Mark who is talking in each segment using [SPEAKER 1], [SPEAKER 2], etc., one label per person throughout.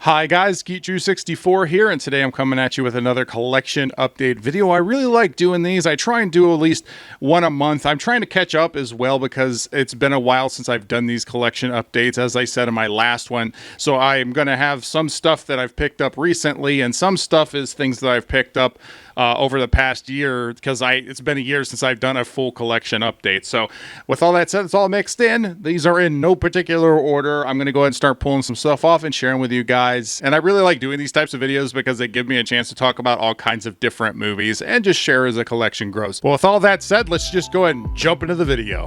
[SPEAKER 1] Hi guys, GeekDrew64 here, and today I'm coming at you with another collection update video. I really like doing these. I try and do at least one a month. I'm trying to catch up as well because it's been a while since I've done these collection updates, as I said in my last one. So I'm going to have some stuff that I've picked up recently, and some stuff is things that I've picked up over the past year, because it's been a year since I've done a full collection update. So with all that said, it's all mixed in. These are in no particular order. I'm going to go ahead and start pulling some stuff off and sharing with you guys. And I really like doing these types of videos because they give me a chance to talk about all kinds of different movies and just share as the collection grows. Well, with all that said, let's just go ahead and jump into the video.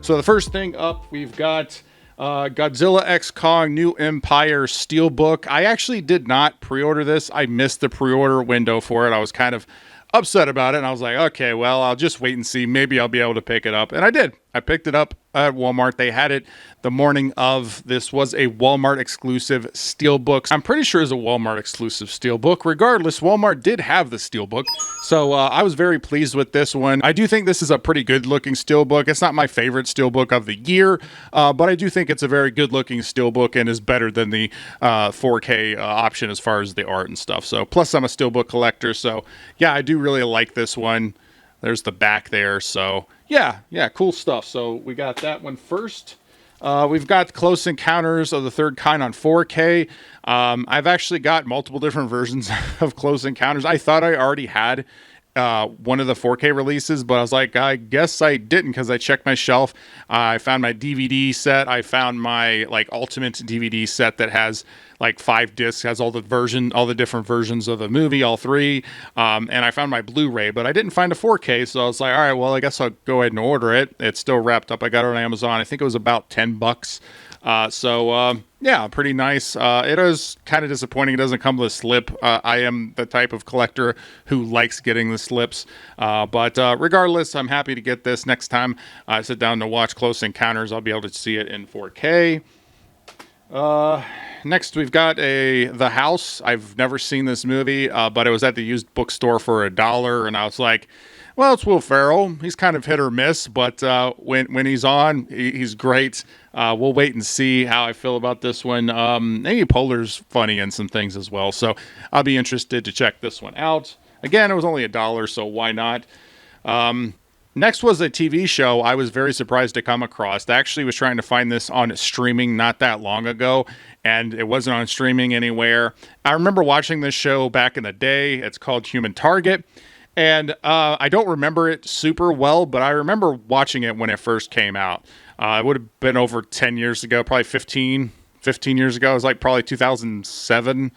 [SPEAKER 1] So the first thing up, we've got Godzilla X Kong New Empire Steelbook. I actually did not pre-order this. I missed the pre-order window for it. I was kind of upset about it, and I was like, okay, well, I'll just wait and see. Maybe I'll be able to pick it up. And I did. I picked it up at Walmart. They had it the morning of. This was a Walmart exclusive Steelbook. I'm pretty sure it's a Walmart exclusive Steelbook. Regardless, Walmart did have the Steelbook, so I was very pleased with this one. I do think this is a pretty good looking Steelbook. It's not my favorite Steelbook of the year, but I do think it's a very good looking Steelbook and is better than the 4K option as far as the art and stuff. So plus I'm a Steelbook collector, so yeah, I do really like this one. There's the back there, so yeah, cool stuff. So we got that one first. We've got Close Encounters of the Third Kind on 4K. I've actually got multiple different versions of Close Encounters. I thought I already had one of the 4K releases, but I was like, I guess I didn't, because I checked my shelf. I found my DVD set. I found my ultimate DVD set that has 5 discs, has all the different versions of the movie, all 3. And I found my Blu-ray, but I didn't find a 4K. So I was like, all right, well, I guess I'll go ahead and order it. It's still wrapped up. I got it on Amazon. I think it was about $10. Yeah, pretty nice. It is kind of disappointing it doesn't come with a slip. I am the type of collector who likes getting the slips. But regardless, I'm happy to get this. Next time I sit down to watch Close Encounters, I'll be able to see it in 4K. Next, we've got The House. I've never seen this movie, but it was at the used bookstore for $1, and I was like, well, it's Will Ferrell. He's kind of hit or miss, but when he's on, he's great. We'll wait and see how I feel about this one. Amy Poehler's funny in some things as well, so I'll be interested to check this one out. Again, it was only $1, so why not? Next was a TV show I was very surprised to come across. I actually was trying to find this on streaming not that long ago, and it wasn't on streaming anywhere. I remember watching this show back in the day. It's called Human Target, and I don't remember it super well, but I remember watching it when it first came out. It would have been over 10 years ago, probably 15 years ago. It was probably 2007.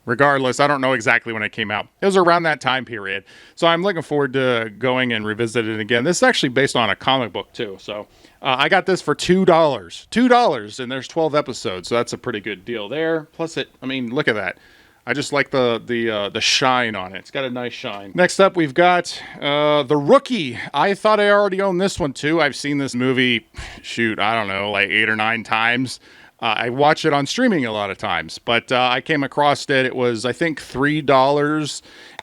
[SPEAKER 1] Regardless, I don't know exactly when it came out. It was around that time period. So I'm looking forward to going and revisiting it again. This is actually based on a comic book too. So I got this for $2. $2, and there's 12 episodes. So that's a pretty good deal there. Plus look at that. I just like the shine on it. It's got a nice shine. Next up, we've got The Rookie. I thought I already owned this one too. I've seen this movie, I don't know, 8 or 9 times. I watch it on streaming a lot of times, but I came across it. It was, I think, $3.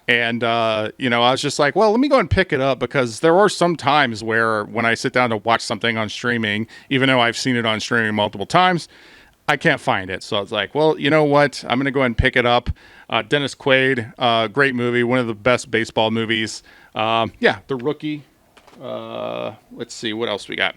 [SPEAKER 1] And, I was just like, well, let me go and pick it up, because there are some times where when I sit down to watch something on streaming, even though I've seen it on streaming multiple times, I can't find it. So I was like, well, you know what? I'm going to go ahead and pick it up. Dennis Quaid, great movie. One of the best baseball movies. The Rookie. Let's see what else we got.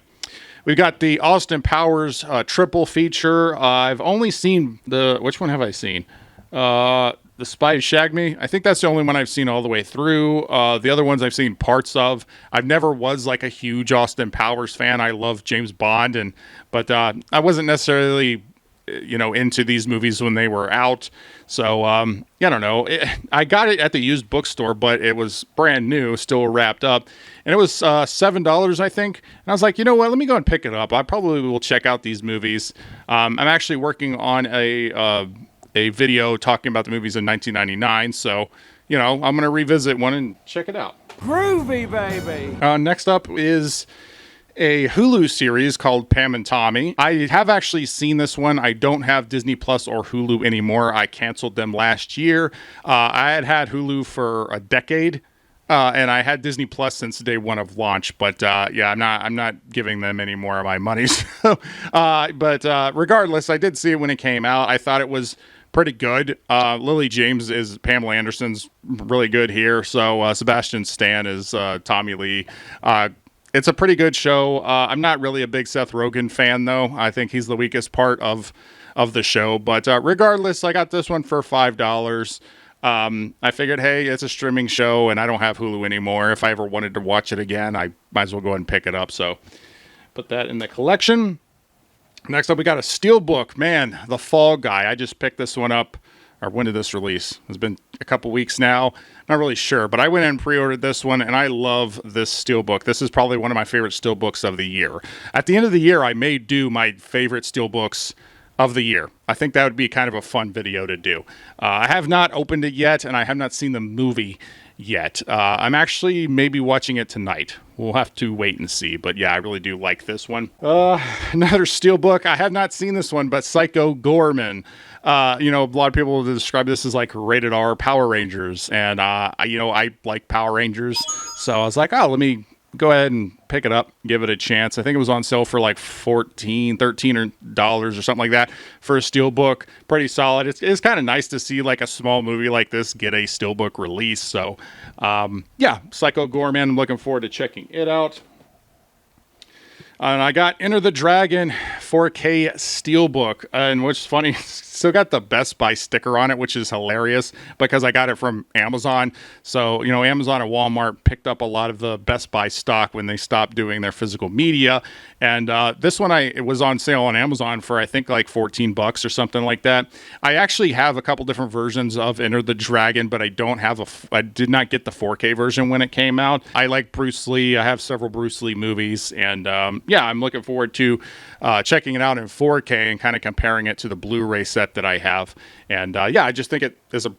[SPEAKER 1] We've got the Austin Powers triple feature. I've only seen which one have I seen? The Spy Who Shagged Me. I think that's the only one I've seen all the way through. The other ones I've seen parts of. I've never was a huge Austin Powers fan. I love James Bond, but I wasn't necessarily into these movies when they were out. So, I don't know. I got it at the used bookstore, but it was brand new, still wrapped up. And it was $7, I think. And I was like, you know what? Let me go and pick it up. I probably will check out these movies. I'm actually working on a video talking about the movies in 1999. So, I'm going to revisit one and check it out.
[SPEAKER 2] Groovy, baby!
[SPEAKER 1] Next up is a Hulu series called Pam and Tommy. I have actually seen this one. I don't have Disney Plus or Hulu anymore. I canceled them last year. I had Hulu for a decade. And I had Disney Plus since day one of launch, but yeah, I'm not giving them any more of my money. So, but regardless, I did see it when it came out. I thought it was pretty good. Lily James is Pamela Anderson's really good here. So Sebastian Stan is Tommy Lee. It's a pretty good show. I'm not really a big Seth Rogen fan, though. I think he's the weakest part of the show. But regardless, I got this one for $5. I figured, hey, it's a streaming show, and I don't have Hulu anymore. If I ever wanted to watch it again, I might as well go ahead and pick it up. So put that in the collection. Next up, we got a Steelbook. Man, The Fall Guy. I just picked this one up. Or when did this release? It's been a couple weeks now. Not really sure, but I went in and pre-ordered this one, and I love this Steelbook. This is probably one of my favorite Steelbooks of the year. At the end of the year, I may do my favorite Steelbooks of the year. I think that would be kind of a fun video to do. I have not opened it yet, and I have not seen the movie yet. I'm actually maybe watching it tonight. We'll have to wait and see. But yeah, I really do like this one. Another Steelbook. I have not seen this one, but Psycho Gorman. A lot of people describe this as like rated R Power Rangers. And, I like Power Rangers. So I was like, let me go ahead and pick it up, give it a chance. I think it was on sale for like $13 or something like that for a Steelbook. Pretty solid. It's kind of nice to see like a small movie like this get a Steelbook release. So, yeah, Psycho Gorman. I'm looking forward to checking it out. And I got Enter the Dragon 4K Steelbook. And what's funny, still got the Best Buy sticker on it, which is hilarious because I got it from Amazon. So, Amazon and Walmart picked up a lot of the Best Buy stock when they stopped doing their physical media. And this one, it was on sale on Amazon for, I think, like $14 or something like that. I actually have a couple different versions of Enter the Dragon, but I did not get the 4K version when it came out. I like Bruce Lee. I have several Bruce Lee movies. And yeah, I'm looking forward to checking it out in 4K and kind of comparing it to the Blu-ray set that I have. And yeah, I just think it is a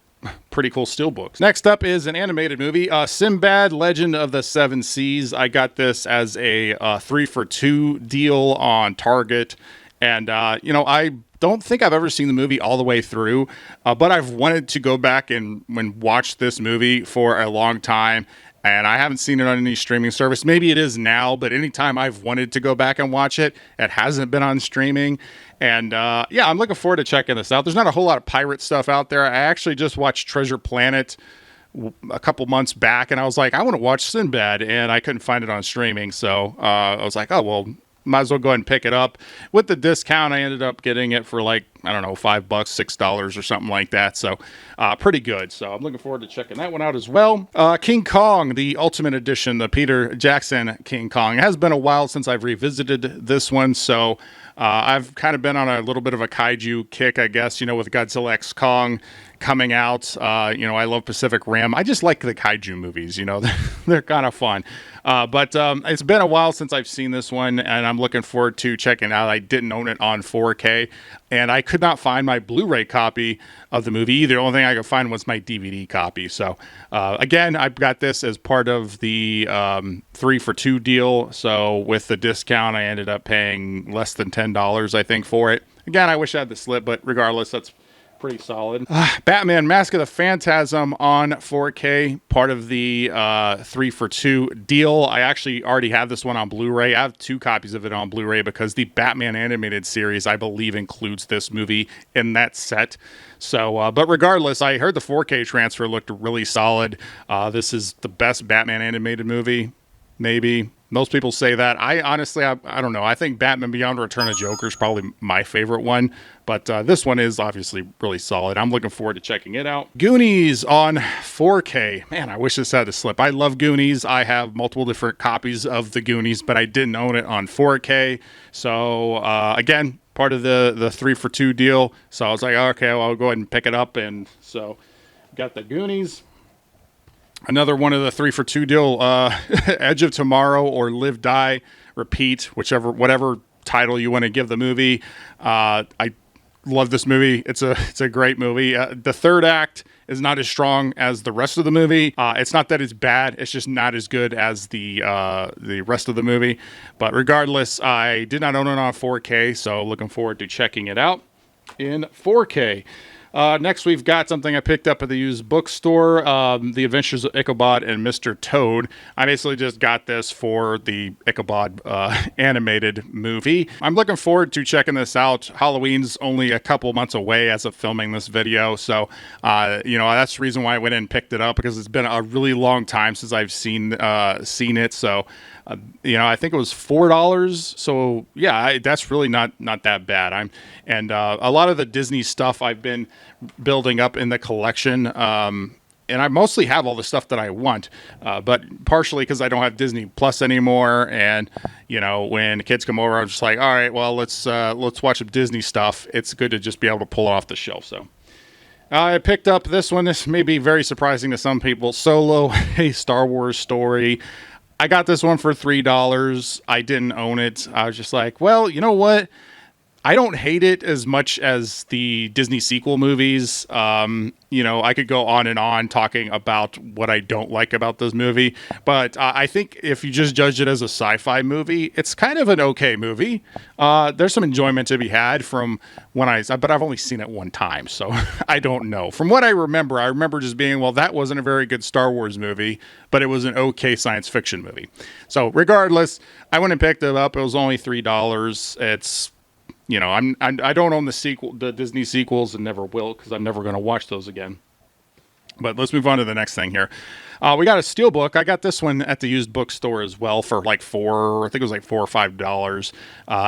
[SPEAKER 1] pretty cool Steelbooks. Next up is an animated movie, Sinbad, Legend of the Seven Seas. I got this as a 3-for-2 deal on Target. And, I don't think I've ever seen the movie all the way through, but I've wanted to go back and watch this movie for a long time. And I haven't seen it on any streaming service. Maybe it is now, but anytime I've wanted to go back and watch it, it hasn't been on streaming. And yeah, I'm looking forward to checking this out. There's not a whole lot of pirate stuff out there. I actually just watched Treasure Planet a couple months back, and I was like, I want to watch Sinbad, and I couldn't find it on streaming. So I was like, oh, well, might as well go ahead and pick it up. With the discount, I ended up getting it for like, I don't know, $5, $6 or something like that. So pretty good. So I'm looking forward to checking that one out as well. King Kong, the Ultimate Edition, the Peter Jackson King Kong. It has been a while since I've revisited this one. So I've kind of been on a little bit of a kaiju kick, I guess, with Godzilla X Kong coming out. I love Pacific Rim. I just like the kaiju movies, they're kind of fun. But it's been a while since I've seen this one, and I'm looking forward to checking it out. I didn't own it on 4K, and I could not find my Blu-ray copy of the movie either. The only thing I could find was my DVD copy. So, again, I've got this as part of the 3-for-2 deal. So with the discount, I ended up paying less than $10, I think, for it. Again, I wish I had the slip, but regardless, that's pretty solid. Batman Mask of the Phantasm on 4K, part of the 3-for-2 deal. I actually already have this one on Blu-ray. I have 2 copies of it on Blu-ray because the Batman animated series, I believe, includes this movie in that set. So, but regardless, I heard the 4K transfer looked really solid. This is the best Batman animated movie, maybe. Most people say that. I honestly, I don't know. I think Batman Beyond Return of Joker is probably my favorite one. But this one is obviously really solid. I'm looking forward to checking it out. Goonies on 4K. Man, I wish this had a slip. I love Goonies. I have multiple different copies of the Goonies, but I didn't own it on 4K. So, again, part of the 3-for-2 deal. So I was like, okay, well, I'll go ahead and pick it up. And so got the Goonies. Another one of the 3-for-2 deal, Edge of Tomorrow or Live, Die, Repeat, whatever title you want to give the movie. I love this movie. It's a great movie. The third act is not as strong as the rest of the movie. It's not that it's bad. It's just not as good as the rest of the movie. But regardless, I did not own it on 4K, so looking forward to checking it out in 4K. Next, we've got something I picked up at the used bookstore, The Adventures of Ichabod and Mr. Toad. I basically just got this for the Ichabod animated movie. I'm looking forward to checking this out. Halloween's only a couple months away as of filming this video, so that's the reason why I went in and picked it up, because it's been a really long time since I've seen it. So I think it was $4. So yeah, that's really not that bad. A lot of the Disney stuff I've been building up in the collection. And I mostly have all the stuff that I want, but partially because I don't have Disney Plus anymore. And, when the kids come over, I'm just like, all right, well, let's watch some Disney stuff. It's good to just be able to pull it off the shelf. So I picked up this one. This may be very surprising to some people. Solo, a Star Wars story. I got this one for $3. I didn't own it. I was just like, well, you know what? I don't hate it as much as the Disney sequel movies. I could go on and on talking about what I don't like about this movie, but I think if you just judge it as a sci-fi movie, it's kind of an okay movie. There's some enjoyment to be had from but I've only seen it one time, so I don't know. From what I remember just being, well, that wasn't a very good Star Wars movie, but it was an okay science fiction movie. So regardless, I went and picked it up. It was only $3. It's I don't own the Disney sequels, and never will, because I'm never going to watch those again. But let's move on to the next thing here. We got a Steelbook. I got this one at the used bookstore as well for like $4 or $5.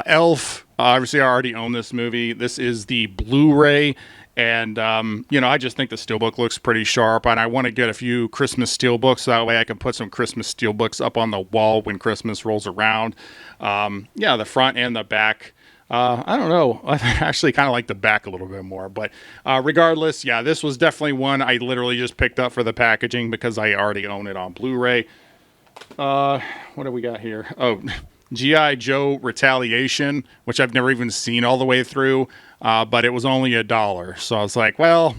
[SPEAKER 1] Elf. Obviously, I already own this movie. This is the Blu-ray. And, I just think the Steelbook looks pretty sharp, and I want to get a few Christmas Steelbooks. That way I can put some Christmas Steelbooks up on the wall when Christmas rolls around. The front and the back. I don't know. I actually kind of like the back a little bit more. But regardless, yeah, this was definitely one I literally just picked up for the packaging because I already own it on Blu-ray. What do we got here? Oh, G.I. Joe Retaliation, which I've never even seen all the way through, but it was only $1. So I was like, well,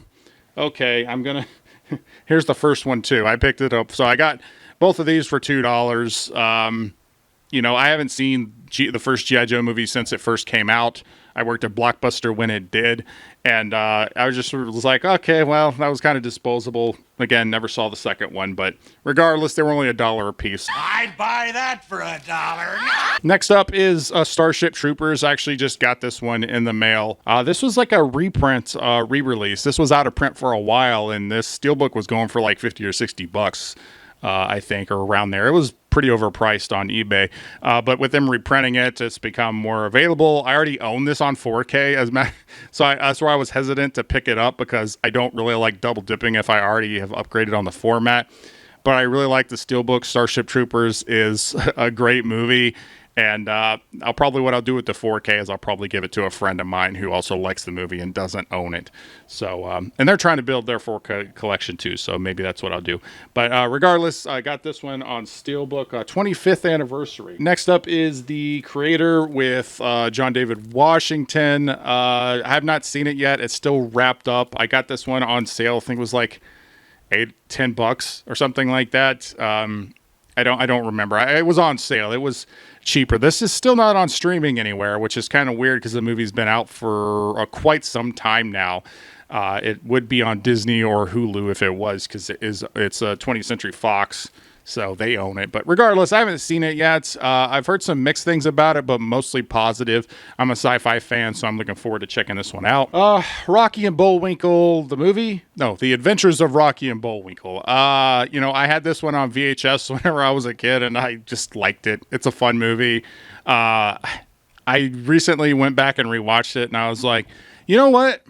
[SPEAKER 1] okay, I'm going to... Here's the first one, too. I picked it up. So I got both of these for $2. I haven't seen the first G.I. Joe movie since it first came out. I worked at Blockbuster when it did. And I was just sort of like, okay, well, that was kind of disposable. Again, never saw the second one. But regardless, they were only $1 a piece.
[SPEAKER 3] I'd buy that for $1.
[SPEAKER 1] Next up is Starship Troopers. I actually just got this one in the mail. This was like a reprint, re-release. This was out of print for a while, and this Steelbook was going for like $50 or $60. I think, or around there. It was pretty overpriced on eBay. But with them reprinting it, it's become more available. I already own this on 4K, that's why I was hesitant to pick it up, because I don't really like double dipping if I already have upgraded on the format. But I really like the Steelbook. Starship Troopers is a great movie. And what I'll do with the 4K is I'll probably give it to a friend of mine who also likes the movie and doesn't own it. So, and they're trying to build their 4K collection too, so maybe that's what I'll do. But regardless, I got this one on Steelbook, 25th anniversary. Next up is The Creator with John David Washington. I have not seen it yet. It's still wrapped up. I got this one on sale. I think it was like $10 or something like that. I don't remember. It was on sale. It was cheaper. This is still not on streaming anywhere, which is kind of weird because the movie's been out for quite some time now. It would be on Disney or Hulu if it was, because it's a 20th Century Fox, so they own it. But regardless, I haven't seen it yet. I've heard some mixed things about it, but mostly positive. I'm a sci-fi fan, so I'm looking forward to checking this one out. Rocky and Bullwinkle, the movie? No, The Adventures of Rocky and Bullwinkle. I had this one on VHS whenever I was a kid, and I just liked it. It's a fun movie. I recently went back and rewatched it, and I was like, you know what?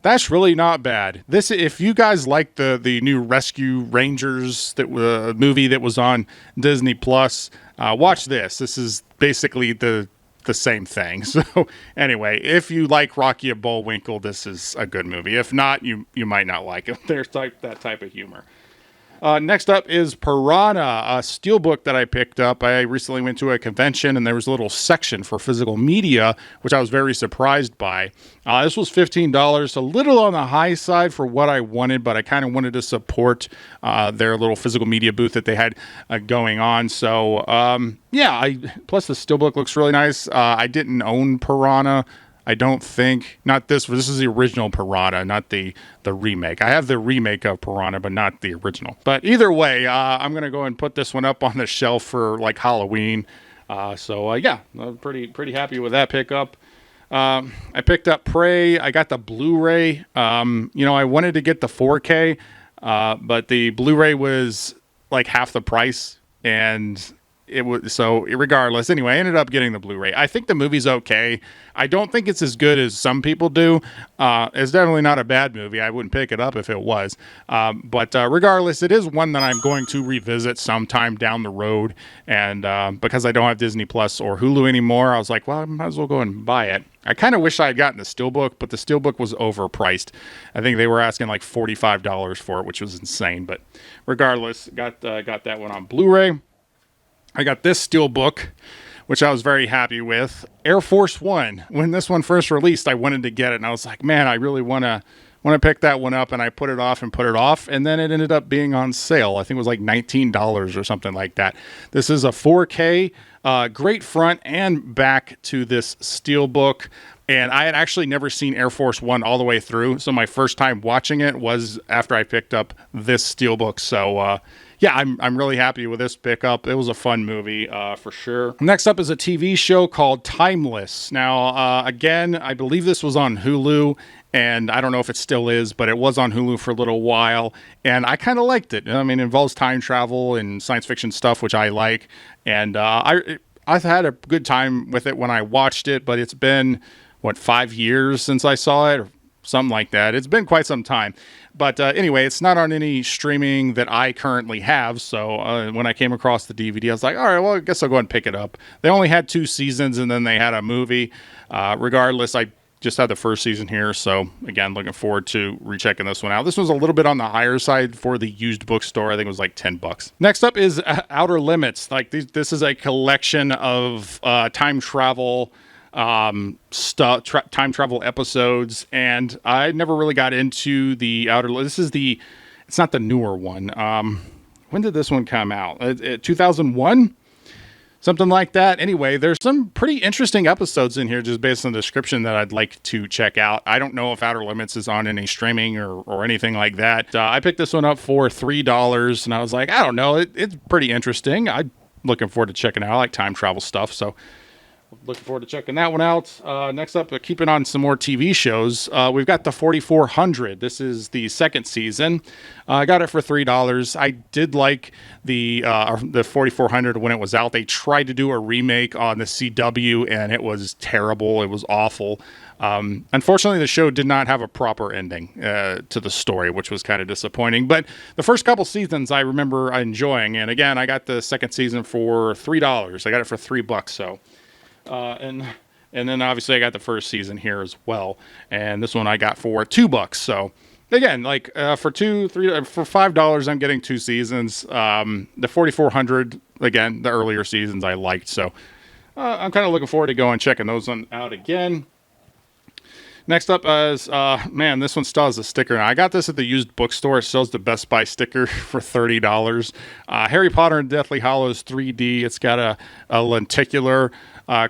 [SPEAKER 1] That's really not bad. If you guys like the new Rescue Rangers movie that was on Disney Plus, watch this. This is basically the same thing. So anyway, if you like Rocky and Bullwinkle, this is a good movie. If not, you might not like it. There's that type of humor. Next up is Piranha, a Steelbook that I picked up. I recently went to a convention, and there was a little section for physical media, which I was very surprised by. This was $15, a little on the high side for what I wanted, but I kind of wanted to support their little physical media booth that they had going on. So, plus the Steelbook looks really nice. I didn't own Piranha. I don't think, not this is the original Piranha, not the remake. I have the remake of Piranha, but not the original. But either way, I'm going to go and put this one up on the shelf for like Halloween. Yeah, I'm pretty happy with that pickup. I picked up Prey. I got the Blu-ray. I wanted to get the 4K, but the Blu-ray was like half the price, and it was regardless. Anyway, I ended up getting the Blu-ray. I think the movie's okay. I don't think it's as good as some people do. It's definitely not a bad movie. I wouldn't pick it up if it was. But regardless, it is one that I'm going to revisit sometime down the road. And because I don't have Disney Plus or Hulu anymore, I was like, well, I might as well go and buy it. I kind of wish I had gotten the Steelbook, but the Steelbook was overpriced. I think they were asking like $45 for it, which was insane. But regardless, got that one on Blu-ray. I got this Steelbook, which I was very happy with. Air Force One. When this one first released, I wanted to get it, and I was like, man, I really want to pick that one up, and I put it off, and then it ended up being on sale. I think it was like $19 or something like that. This is a 4K, great front and back to this Steelbook. And I had actually never seen Air Force One all the way through, so my first time watching it was after I picked up this Steelbook. So, yeah, I'm really happy with this pickup. It was a fun movie, for sure. Next up is a TV show called Timeless. Now, again, I believe this was on Hulu, and I don't know if it still is, but it was on Hulu for a little while, and I kind of liked it. I mean, it involves time travel and science fiction stuff, which I like, and I've had a good time with it when I watched it, but it's been 5 years since I saw it, or something like that. It's been quite some time. But anyway, it's not on any streaming that I currently have. So when I came across the DVD, I was like, all right, well, I guess I'll go ahead and pick it up. They only had 2 seasons, and then they had a movie. Regardless, I just had the first season here. So again, looking forward to rechecking this one out. This was a little bit on the higher side for the used bookstore. I think it was like $10. Next up is Outer Limits. Like this is a collection of time travel time travel episodes, and I never really got into the it's not the newer one. When did this one come out? 2001, something like that. Anyway, there's some pretty interesting episodes in here just based on the description that I'd like to check out. I don't know if Outer Limits is on any streaming or anything like that. I picked this one up for $3, and I was like, I don't know, it's pretty interesting. I'm looking forward to checking it out. I like time travel stuff, so looking forward to checking that one out. Next up, keeping on some more TV shows, we've got the 4400. This is the second season. I got it for $3. I did like the 4400 when it was out. They tried to do a remake on the CW, and it was terrible. It was awful. Unfortunately, the show did not have a proper ending to the story, which was kind of disappointing. But the first couple seasons I remember enjoying. And again, I got the second season for $3. I got it for $3. So. And then obviously I got the first season here as well, and this one I got for $2. So again, like for $5, I'm getting 2 seasons. The 4400, again, the earlier seasons I liked, so I'm kind of looking forward to going and checking those out again. Next up is, this one still has a sticker. Now, I got this at the used bookstore. It sells the Best Buy sticker for $30. Harry Potter and Deathly Hallows 3D. It's got a lenticular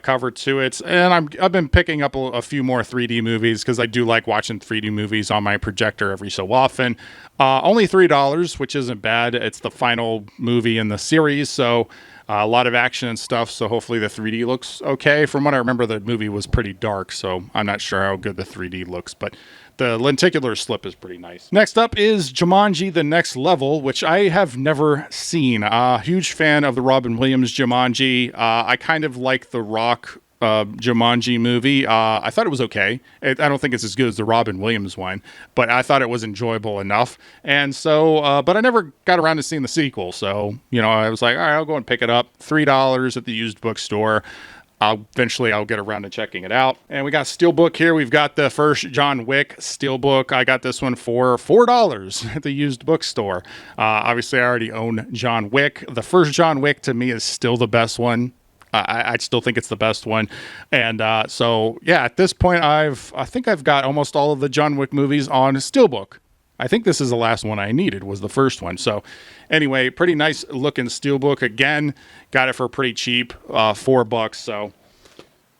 [SPEAKER 1] cover to it, and I've been picking up a few more 3D movies because I do like watching 3D movies on my projector every so often. Only $3, which isn't bad. It's the final movie in the series, so a lot of action and stuff, so hopefully the 3D looks okay. From what I remember, the movie was pretty dark, so I'm not sure how good the 3D looks, but the lenticular slip is pretty nice. Next up is Jumanji: The Next Level, which I have never seen. Huge fan of the Robin Williams Jumanji. I kind of like the Rock Jumanji movie. I thought it was okay. I don't think it's as good as the Robin Williams one, but I thought it was enjoyable enough. And so, but I never got around to seeing the sequel. So, I was like, all right, I'll go and pick it up. $3 at the used bookstore. Eventually I'll get around to checking it out. And we got Steelbook here. We've got the first John Wick Steelbook. I got this one for $4 at the used bookstore. Obviously I already own John Wick. The first John Wick to me is still the best one. I still think it's the best one. And so, yeah, at this point, I think I've got almost all of the John Wick movies on Steelbook. I think this is the last one I needed, was the first one. So anyway, pretty nice looking Steelbook. Again, got it for pretty cheap, $4. So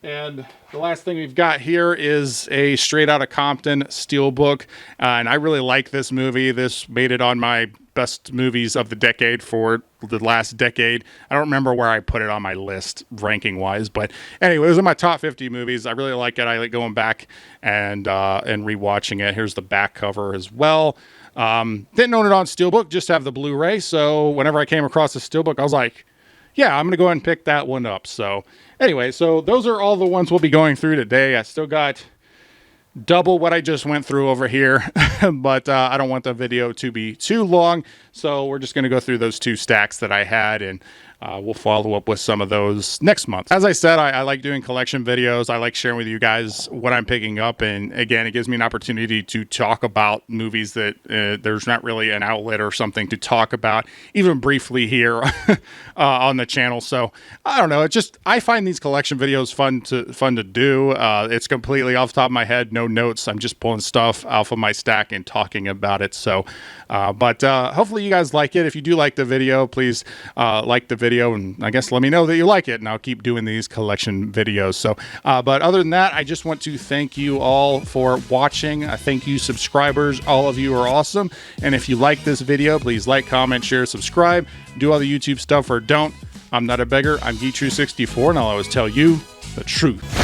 [SPEAKER 1] And the last thing we've got here is a Straight Outta Compton Steelbook. And I really like this movie. This made it on my best movies of the decade for the last decade. I don't remember where I put it on my list ranking wise, but anyway, it was in my top 50 movies. I really like it. I like going back and rewatching it. Here's the back cover as well. Didn't own it on Steelbook, just have the Blu-ray. So whenever I came across the Steelbook, I was like, yeah, I'm going to go ahead and pick that one up. So anyway, so those are all the ones we'll be going through today. I still got double what I just went through over here, but I don't want the video to be too long. So we're just going to go through those 2 stacks that I had, and we'll follow up with some of those next month. As I said, I like doing collection videos. I like sharing with you guys what I'm picking up. And again, it gives me an opportunity to talk about movies that there's not really an outlet or something to talk about, even briefly here on the channel. So I don't know. I find these collection videos fun to do. It's completely off the top of my head, no notes. I'm just pulling stuff off of my stack and talking about it. So, but hopefully you guys like it. If you do like the video, please like the video, and I guess let me know that you like it, and I'll keep doing these collection videos. So, but other than that, I just want to thank you all for watching. Thank you, subscribers. All of you are awesome. And if you like this video, please like, comment, share, subscribe, do all the YouTube stuff, or don't. I'm not a beggar. I'm Geetrue64, and I'll always tell you the truth.